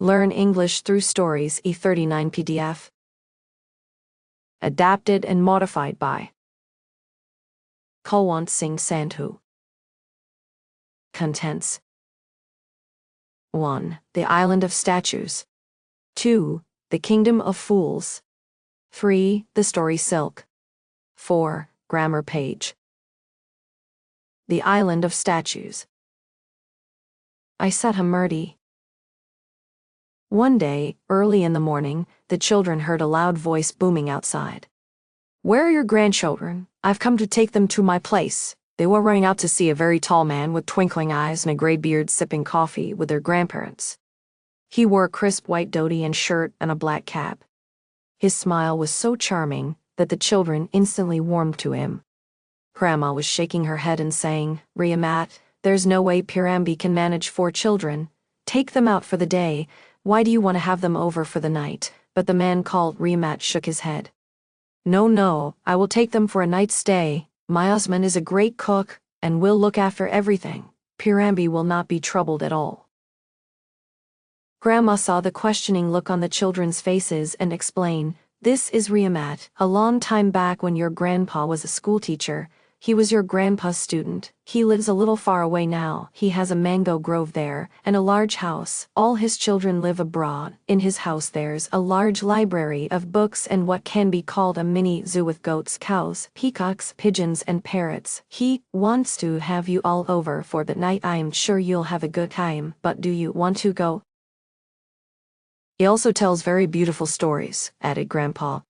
Learn English through stories E39 PDF. Adapted and modified by Kulwant Singh Sandhu. Contents: 1. The Island of Statues. 2. The Kingdom of Fools. 3. The Story Silk. 4. Grammar page. The Island of Statues. Sudha Murty. One day, early in the morning, the children heard a loud voice booming outside. "Where are your grandchildren? I've come to take them to my place." They were running out to see a very tall man with twinkling eyes and a gray beard sipping coffee with their grandparents. He wore a crisp white dhoti and shirt and a black cap. His smile was so charming that the children instantly warmed to him. Grandma was shaking her head and saying, "Riamat, there's no way Pirambi can manage 4 children. Take them out for the day. Why do you want to have them over for the night?" But the man called Riamat shook his head. No, I will take them for a night's stay. My husband is a great cook and will look after everything. Pirambi will not be troubled at all." Grandma saw the questioning look on the children's faces and explained, "This is Riamat. A long time back when your grandpa was a schoolteacher, he was your grandpa's student. He lives a little far away now. He has a mango grove there and a large house. All his children live abroad. In his house there's a large library of books and what can be called a mini zoo with goats, cows, peacocks, pigeons and parrots. He wants to have you all over for the night. I'm sure you'll have a good time, but do you want to go?" "He also tells very beautiful stories," added Grandpa.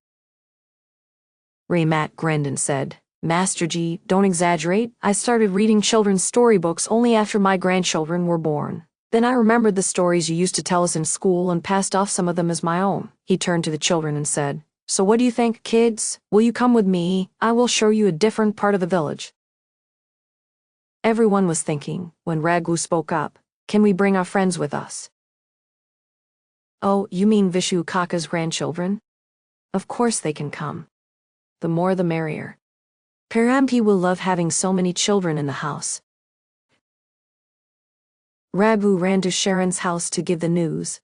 Riamat grinned and said, "Master Ji, don't exaggerate. I started reading children's storybooks only after my grandchildren were born. Then I remembered the stories you used to tell us in school and passed off some of them as my own." He turned to the children and said, "So what do you think, kids? Will you come with me? I will show you a different part of the village." Everyone was thinking, when Raghu spoke up, "Can we bring our friends with us?" "Oh, you mean Vishu Kaka's grandchildren? Of course they can come. The more the merrier. Pirambi will love having so many children in the house." Raghu ran to Sharon's house to give the news.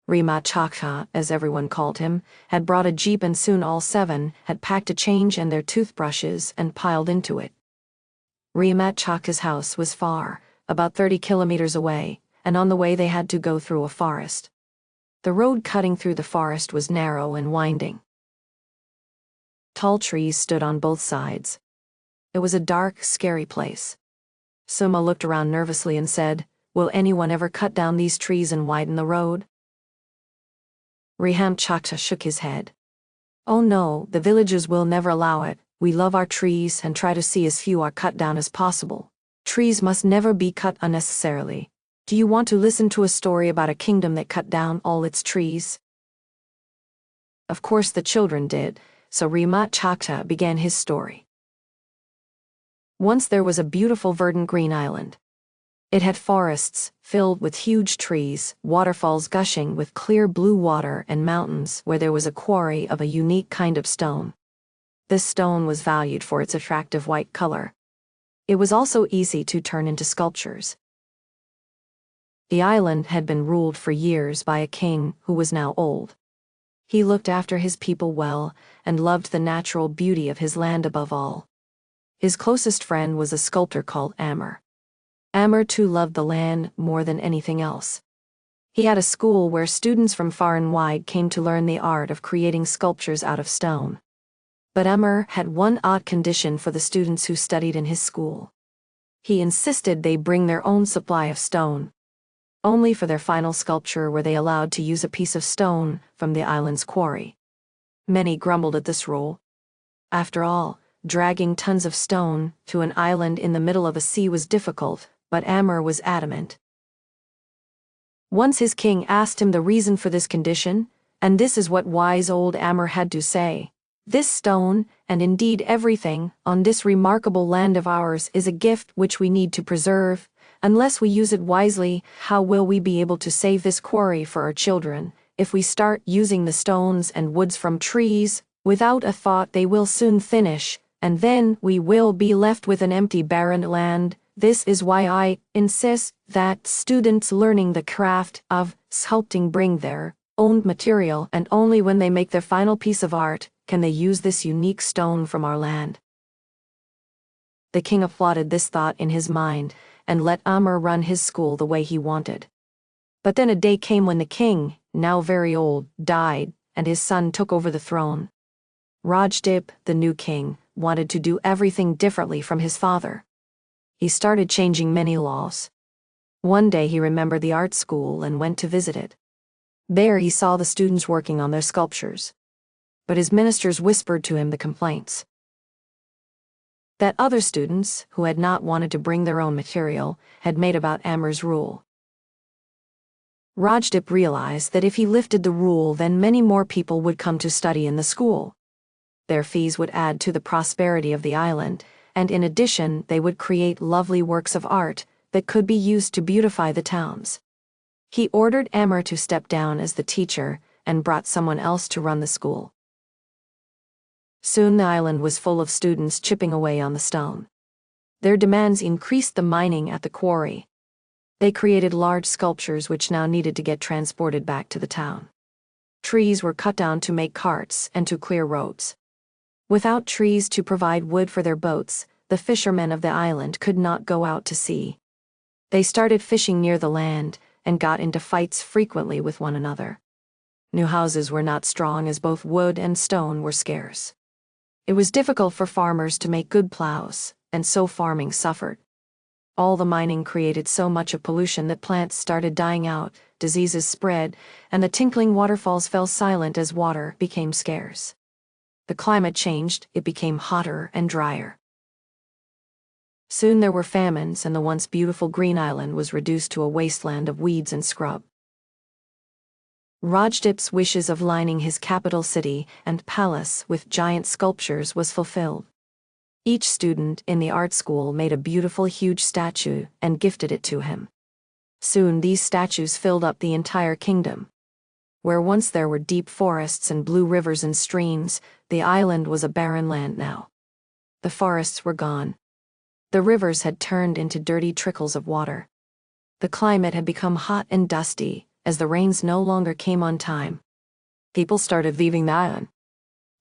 Riamat Chakha, as everyone called him, had brought a jeep and soon all 7 had packed a change and their toothbrushes and piled into it. Riamat Chakha's house was far, about 30 kilometers away, and on the way they had to go through a forest. The road cutting through the forest was narrow and winding. Tall trees stood on both sides. It was a dark, scary place. Suma looked around nervously and said, "Will anyone ever cut down these trees and widen the road?" Riamat Chakha shook his head. "Oh no, the villagers will never allow it. We love our trees and try to see as few are cut down as possible. Trees must never be cut unnecessarily. Do you want to listen to a story about a kingdom that cut down all its trees?" Of course the children did, so Riamat Chakha began his story. Once there was a beautiful verdant green island. It had forests filled with huge trees, waterfalls gushing with clear blue water and mountains where there was a quarry of a unique kind of stone. This stone was valued for its attractive white color. It was also easy to turn into sculptures. The island had been ruled for years by a king who was now old. He looked after his people well and loved the natural beauty of his land above all. His closest friend was a sculptor called Amar. Amar too loved the land more than anything else. He had a school where students from far and wide came to learn the art of creating sculptures out of stone. But Amar had one odd condition for the students who studied in his school. He insisted they bring their own supply of stone. Only for their final sculpture were they allowed to use a piece of stone from the island's quarry. Many grumbled at this rule. After all, dragging tons of stone to an island in the middle of a sea was difficult, but Amar was adamant. Once his king asked him the reason for this condition, and this is what wise old Amar had to say: "This stone, and indeed everything, on this remarkable land of ours is a gift which we need to preserve. Unless we use it wisely, how will we be able to save this quarry for our children? If we start using the stones and woods from trees, without a thought they will soon finish, and then we will be left with an empty barren land. This is why I insist that students learning the craft of sculpting bring their own material, and only when they make their final piece of art can they use this unique stone from our land. The king applauded this thought in his mind and let Amr run his school the way he wanted. But then a day came when the king, now very old, died, and his son took over the throne. Rajdip, the new king, wanted to do everything differently from his father. He started changing many laws. One day he remembered the art school and went to visit it. There he saw the students working on their sculptures. But his ministers whispered to him the complaints that other students, who had not wanted to bring their own material, had made about Amr's rule. Rajdip realized that if he lifted the rule, then many more people would come to study in the school. Their fees would add to the prosperity of the island, and in addition they would create lovely works of art that could be used to beautify the towns. He ordered Amr to step down as the teacher and brought someone else to run the school. Soon the island was full of students chipping away on the stone. Their demands increased the mining at the quarry. They created large sculptures which now needed to get transported back to the town. Trees were cut down to make carts and to clear roads. Without trees to provide wood for their boats, the fishermen of the island could not go out to sea. They started fishing near the land and got into fights frequently with one another. New houses were not strong as both wood and stone were scarce. It was difficult for farmers to make good plows, and so farming suffered. All the mining created so much of pollution that plants started dying out, diseases spread, and the tinkling waterfalls fell silent as water became scarce. The climate changed, it became hotter and drier. Soon there were famines, and the once beautiful green island was reduced to a wasteland of weeds and scrub. Rajdip's wishes of lining his capital city and palace with giant sculptures was fulfilled. Each student in the art school made a beautiful huge statue and gifted it to him. Soon these statues filled up the entire kingdom. Where once there were deep forests and blue rivers and streams, the island was a barren land now. The forests were gone. The rivers had turned into dirty trickles of water. The climate had become hot and dusty, as the rains no longer came on time. People started leaving the island.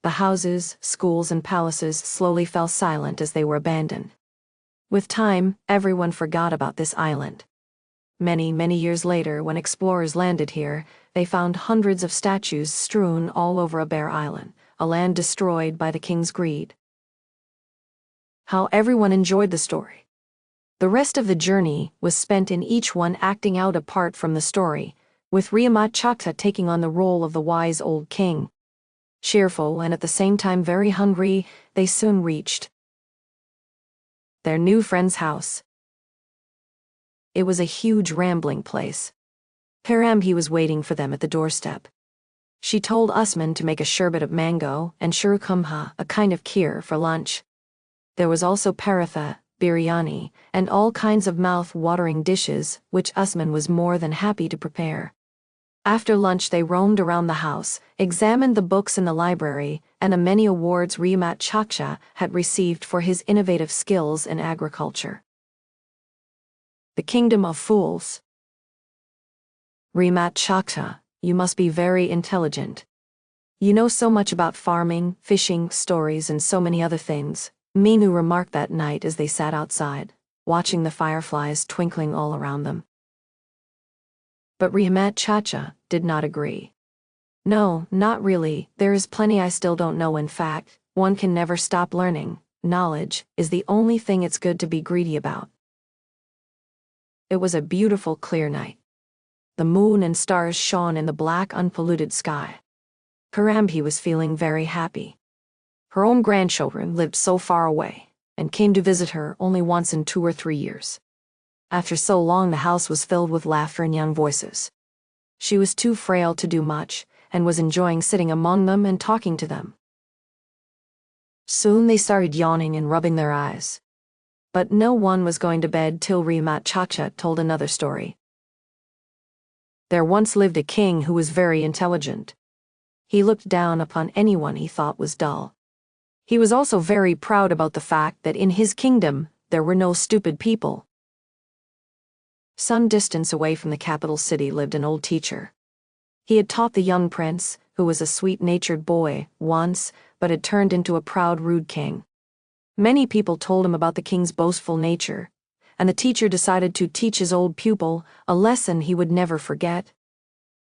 The houses, schools, and palaces slowly fell silent as they were abandoned. With time, everyone forgot about this island. Many, many years later, when explorers landed here, they found hundreds of statues strewn all over a bare island, a land destroyed by the king's greed. How everyone enjoyed the story. The rest of the journey was spent in each one acting out a part from the story, with Riamat Chakta taking on the role of the wise old king. Cheerful and at the same time very hungry, they soon reached their new friend's house. It was a huge rambling place. Parambi was waiting for them at the doorstep. She told Usman to make a sherbet of mango and shurkumha, a kind of kheer, for lunch. There was also paratha, biryani, and all kinds of mouth-watering dishes, which Usman was more than happy to prepare. After lunch they roamed around the house, examined the books in the library, and the many awards Riamat Chakta had received for his innovative skills in agriculture. The Kingdom of Fools. Riamat Chakta, you must be very intelligent. You know so much about farming, fishing, stories, and so many other things, Minu remarked that night as they sat outside, watching the fireflies twinkling all around them. But Riamat Chakta did not agree. No, not really, there is plenty I still don't know. In fact, one can never stop learning. Knowledge is the only thing it's good to be greedy about. It was a beautiful, clear night. The moon and stars shone in the black, unpolluted sky. Parambi was feeling very happy. Her own grandchildren lived so far away, and came to visit her only once in 2 or 3 years. After so long, the house was filled with laughter and young voices. She was too frail to do much, and was enjoying sitting among them and talking to them. Soon they started yawning and rubbing their eyes. But no one was going to bed till Riamat Chakta told another story. There once lived a king who was very intelligent. He looked down upon anyone he thought was dull. He was also very proud about the fact that in his kingdom there were no stupid people. Some distance away from the capital city lived an old teacher. He had taught the young prince, who was a sweet-natured boy, once, but had turned into a proud, rude king. Many people told him about the king's boastful nature, and the teacher decided to teach his old pupil a lesson he would never forget.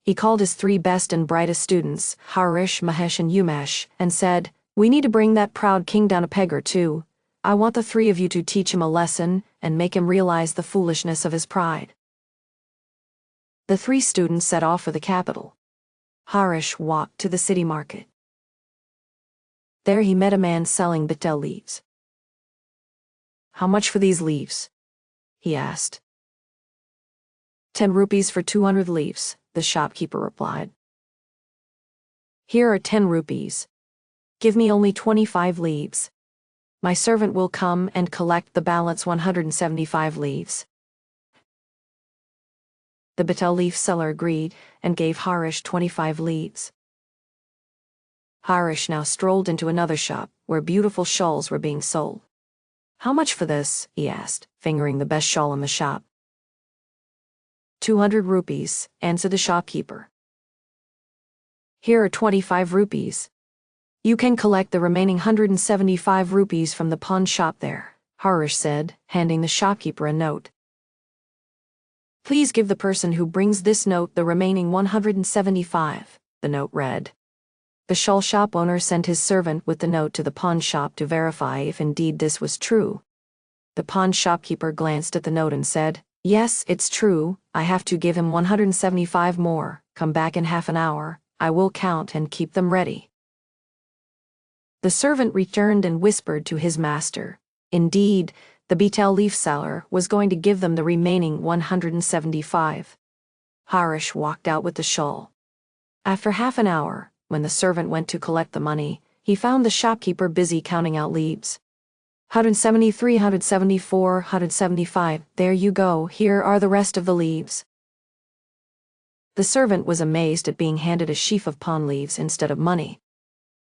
He called his 3 best and brightest students, Harish, Mahesh and Umesh, and said, "We need to bring that proud king down a peg or two. I want the 3 of you to teach him a lesson and make him realize the foolishness of his pride." The 3 students set off for the capital. Harish walked to the city market. There he met a man selling betel leaves. "How much for these leaves?" he asked. 10 rupees for 200 leaves, the shopkeeper replied. "Here are 10 rupees. Give me only 25 leaves. My servant will come and collect the balance 175 leaves." The betel leaf seller agreed and gave Harish 25 leaves. Harish now strolled into another shop where beautiful shawls were being sold. "How much for this?" he asked, fingering the best shawl in the shop. 200 rupees, answered the shopkeeper. "Here are 25 rupees. You can collect the remaining 175 rupees from the pawn shop there," Harish said, handing the shopkeeper a note. "Please give the person who brings this note the remaining 175, the note read. The shawl shop owner sent his servant with the note to the pawn shop to verify if indeed this was true. The pawn shopkeeper glanced at the note and said, "Yes, it's true. I have to give him 175 more. Come back in half an hour. I will count and keep them ready." The servant returned and whispered to his master. Indeed, the betel leaf seller was going to give them the remaining 175. Harish walked out with the shawl. After half an hour, when the servant went to collect the money, he found the shopkeeper busy counting out leaves. 173, 174, 175, there you go, here are the rest of the leaves. The servant was amazed at being handed a sheaf of pawn leaves instead of money.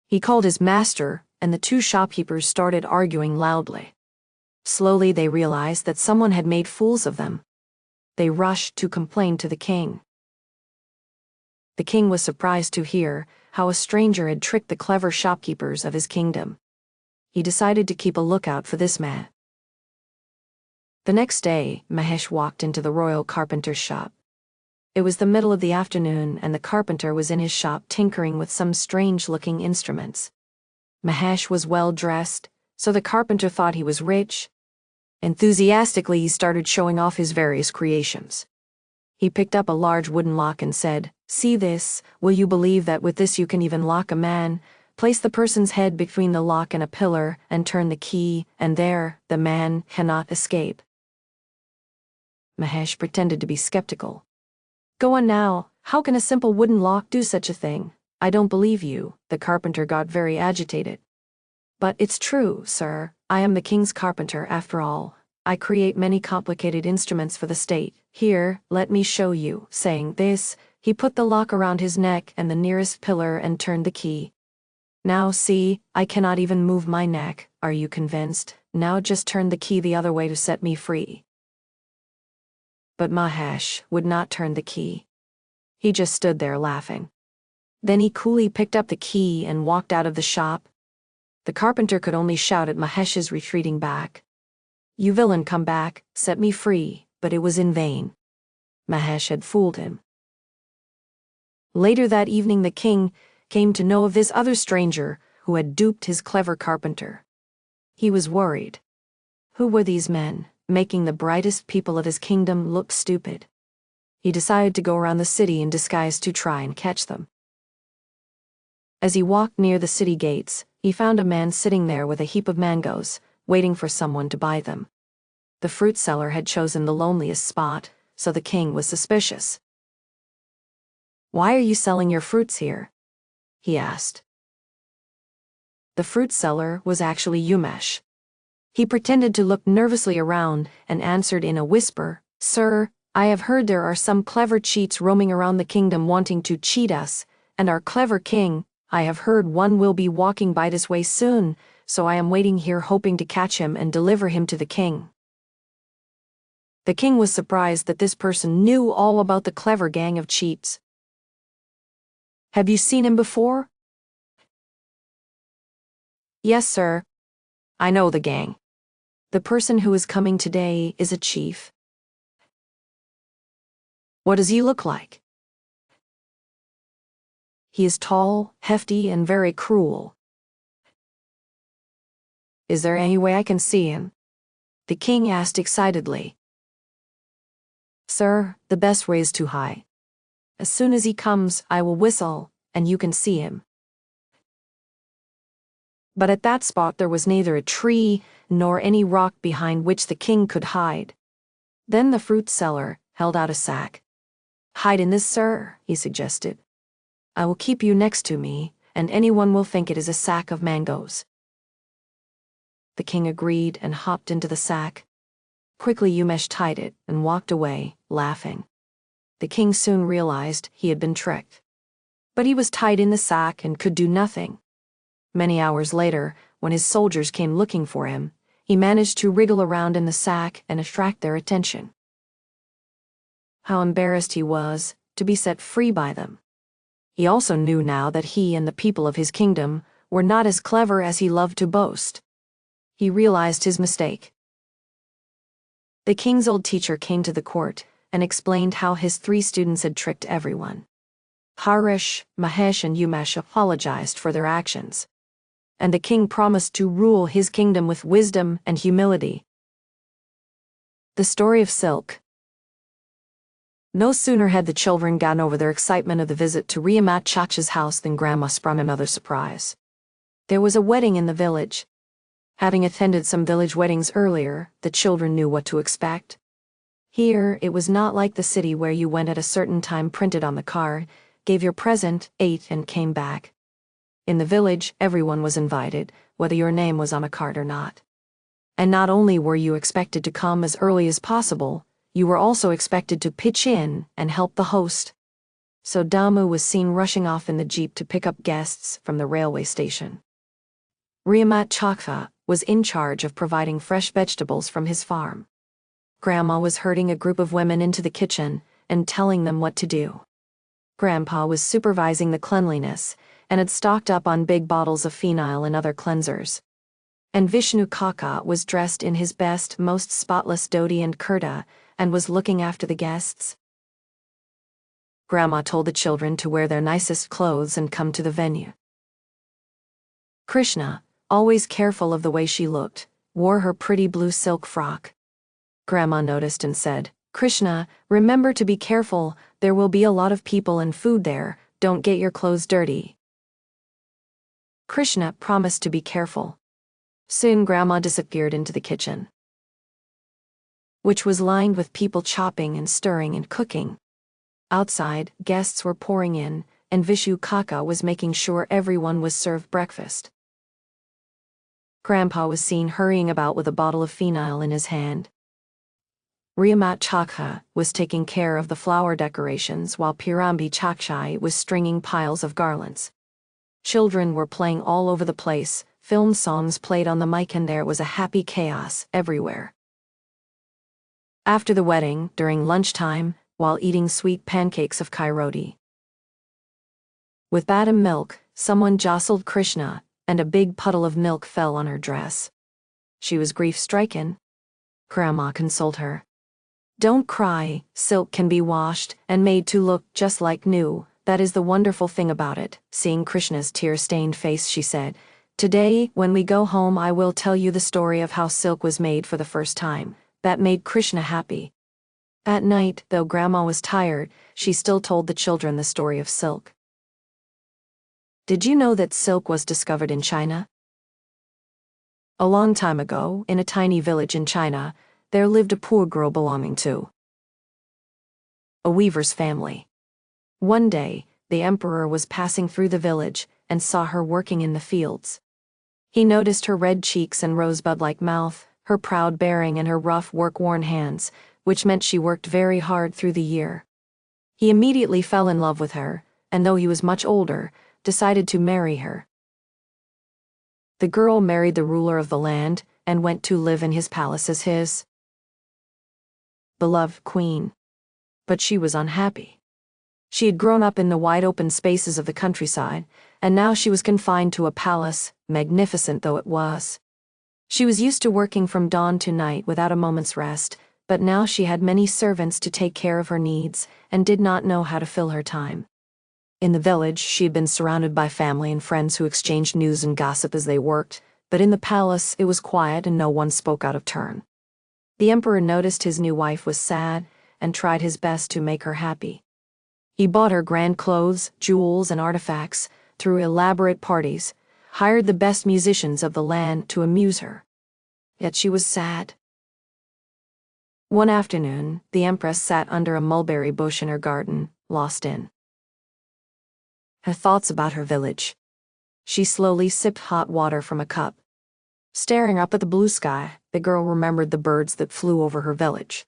He called his master, and the 2 shopkeepers started arguing loudly. Slowly they realized that someone had made fools of them. They rushed to complain to the king. The king was surprised to hear how a stranger had tricked the clever shopkeepers of his kingdom. He decided to keep a lookout for this man. The next day, Mahesh walked into the royal carpenter's shop. It was the middle of the afternoon, and the carpenter was in his shop tinkering with some strange-looking instruments. Mahesh was well-dressed, so the carpenter thought he was rich. Enthusiastically, he started showing off his various creations. He picked up a large wooden lock and said, "See this? Will you believe that with this you can even lock a man? Place the person's head between the lock and a pillar and turn the key, and there, the man cannot escape." Mahesh pretended to be skeptical. "Go on now, how can a simple wooden lock do such a thing? I don't believe you." The carpenter got very agitated. "But it's true, sir. I am the king's carpenter after all. I create many complicated instruments for the state. Here, let me show you." Saying this, he put the lock around his neck and the nearest pillar and turned the key. "Now see, I cannot even move my neck. Are you convinced? Now just turn the key the other way to set me free." But Mahesh would not turn the key. He just stood there laughing. Then he coolly picked up the key and walked out of the shop. The carpenter could only shout at Mahesh's retreating back, "You villain, come back, set me free," but it was in vain. Mahesh had fooled him. Later that evening the king came to know of this other stranger who had duped his clever carpenter. He was worried. Who were these men, making the brightest people of his kingdom look stupid? He decided to go around the city in disguise to try and catch them. As he walked near the city gates, he found a man sitting there with a heap of mangoes, waiting for someone to buy them. The fruit seller had chosen the loneliest spot, so the king was suspicious. "Why are you selling your fruits here?" he asked. The fruit seller was actually Umesh. He pretended to look nervously around and answered in a whisper, "Sir, I have heard there are some clever cheats roaming around the kingdom wanting to cheat us, and our clever king, I have heard one will be walking by this way soon, so I am waiting here hoping to catch him and deliver him to the king." The king was surprised that this person knew all about the clever gang of cheats. "Have you seen him before?" "Yes, sir. I know the gang. The person who is coming today is a chief." "What does he look like?" "He is tall, hefty, and very cruel." "Is there any way I can see him?" the king asked excitedly. "Sir, the best way is too high. As soon as he comes, I will whistle, and you can see him." But at that spot there was neither a tree nor any rock behind which the king could hide. Then the fruit seller held out a sack. "Hide in this, sir," he suggested. "I will keep you next to me, and anyone will think it is a sack of mangoes." The king agreed and hopped into the sack. Quickly Umesh tied it and walked away, laughing. The king soon realized he had been tricked. But he was tied in the sack and could do nothing. Many hours later, when his soldiers came looking for him, he managed to wriggle around in the sack and attract their attention. How embarrassed he was to be set free by them. He also knew now that he and the people of his kingdom were not as clever as he loved to boast. He realized his mistake. The king's old teacher came to the court and explained how his 3 students had tricked everyone. Harish, Mahesh, and Umesh apologized for their actions, and the king promised to rule his kingdom with wisdom and humility. The story of Silk. No sooner had the children gotten over their excitement of the visit to Riamat Chacha's house than Grandma sprung another surprise. There was a wedding in the village. Having attended some village weddings earlier, the children knew what to expect. Here, it was not like the city where you went at a certain time printed on the card, gave your present, ate, and came back. In the village, everyone was invited, whether your name was on a card or not. And not only were you expected to come as early as possible, you were also expected to pitch in and help the host. So Damu was seen rushing off in the jeep to pick up guests from the railway station. Riamat Chakha was in charge of providing fresh vegetables from his farm. Grandma was herding a group of women into the kitchen and telling them what to do. Grandpa was supervising the cleanliness and had stocked up on big bottles of phenyl and other cleansers. And Vishnu Kaka was dressed in his best, most spotless dhoti and kurta and was looking after the guests. Grandma told the children to wear their nicest clothes and come to the venue. Krishna, always careful of the way she looked, wore her pretty blue silk frock. Grandma noticed and said, "Krishna, remember to be careful, there will be a lot of people and food there, don't get your clothes dirty." Krishna promised to be careful. Soon Grandma disappeared into the kitchen, which was lined with people chopping and stirring and cooking. Outside, guests were pouring in, and Vishu Kaka was making sure everyone was served breakfast. Grandpa was seen hurrying about with a bottle of phenyl in his hand. Riamat Chakha was taking care of the flower decorations while Pirambi Chakshai was stringing piles of garlands. Children were playing all over the place, film songs played on the mic, and there was a happy chaos everywhere. After the wedding, during lunchtime, while eating sweet pancakes of kairoti with badam milk, someone jostled Krishna, and a big puddle of milk fell on her dress. She was grief-stricken. Grandma consoled her. "Don't cry, silk can be washed and made to look just like new, that is the wonderful thing about it." Seeing Krishna's tear-stained face, she said, "Today, when we go home, I will tell you the story of how silk was made for the first time." That made Krishna happy. At night, though Grandma was tired, she still told the children the story of silk. Did you know that silk was discovered in China? A long time ago, in a tiny village in China, there lived a poor girl belonging to a weaver's family. One day, the emperor was passing through the village and saw her working in the fields. He noticed her red cheeks and rosebud-like mouth, her proud bearing, and her rough, work-worn hands, which meant she worked very hard through the year. He immediately fell in love with her, and though he was much older, decided to marry her. The girl married the ruler of the land and went to live in his palace as his beloved queen. But she was unhappy. She had grown up in the wide open spaces of the countryside, and now she was confined to a palace, magnificent though it was. She was used to working from dawn to night without a moment's rest, but now she had many servants to take care of her needs, and did not know how to fill her time. In the village, she had been surrounded by family and friends who exchanged news and gossip as they worked, but in the palace it was quiet and no one spoke out of turn. The emperor noticed his new wife was sad, and tried his best to make her happy. He bought her grand clothes, jewels, and artifacts, threw elaborate parties, hired the best musicians of the land to amuse her. Yet she was sad. One afternoon, the empress sat under a mulberry bush in her garden, lost in her thoughts about her village. She slowly sipped hot water from a cup. Staring up at the blue sky, the girl remembered the birds that flew over her village.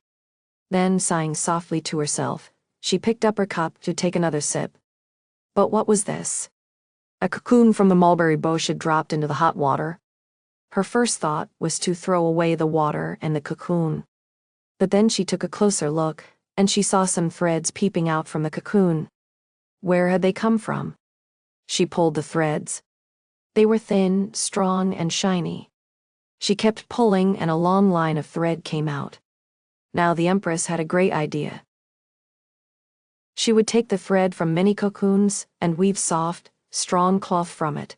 Then, sighing softly to herself, she picked up her cup to take another sip. But what was this? A cocoon from the mulberry bush had dropped into the hot water. Her first thought was to throw away the water and the cocoon. But then she took a closer look, and she saw some threads peeping out from the cocoon. Where had they come from? She pulled the threads. They were thin, strong, and shiny. She kept pulling, and a long line of thread came out. Now the empress had a great idea. She would take the thread from many cocoons and weave soft, strong cloth from it.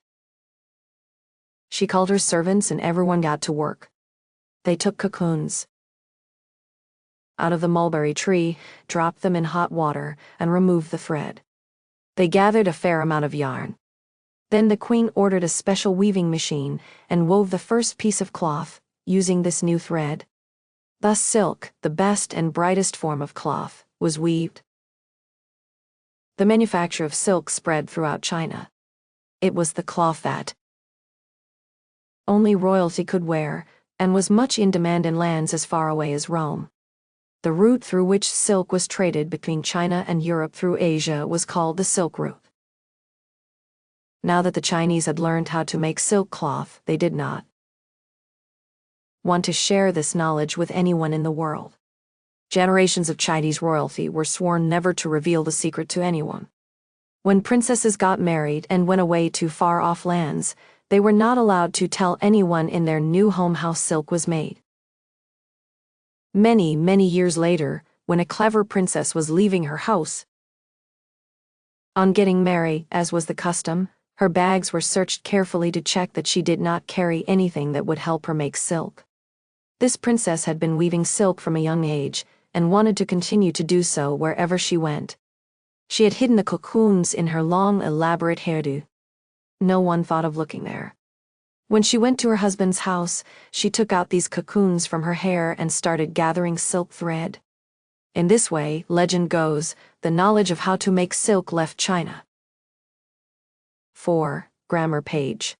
She called her servants and everyone got to work. They took cocoons out of the mulberry tree, dropped them in hot water, and removed the thread. They gathered a fair amount of yarn. Then the queen ordered a special weaving machine and wove the first piece of cloth, using this new thread. Thus silk, the best and brightest form of cloth, was weaved. The manufacture of silk spread throughout China. It was the cloth that only royalty could wear, and was much in demand in lands as far away as Rome. The route through which silk was traded between China and Europe through Asia was called the Silk Route. Now that the Chinese had learned how to make silk cloth, they did not want to share this knowledge with anyone in the world. Generations of Chinese royalty were sworn never to reveal the secret to anyone. When princesses got married and went away to far-off lands, they were not allowed to tell anyone in their new home how silk was made. Many, many years later, when a clever princess was leaving her house, on getting married, as was the custom, her bags were searched carefully to check that she did not carry anything that would help her make silk. This princess had been weaving silk from a young age, and wanted to continue to do so wherever she went. She had hidden the cocoons in her long, elaborate hairdo. No one thought of looking there. When she went to her husband's house, she took out these cocoons from her hair and started gathering silk thread. In this way, legend goes, the knowledge of how to make silk left China. 4. Grammar page.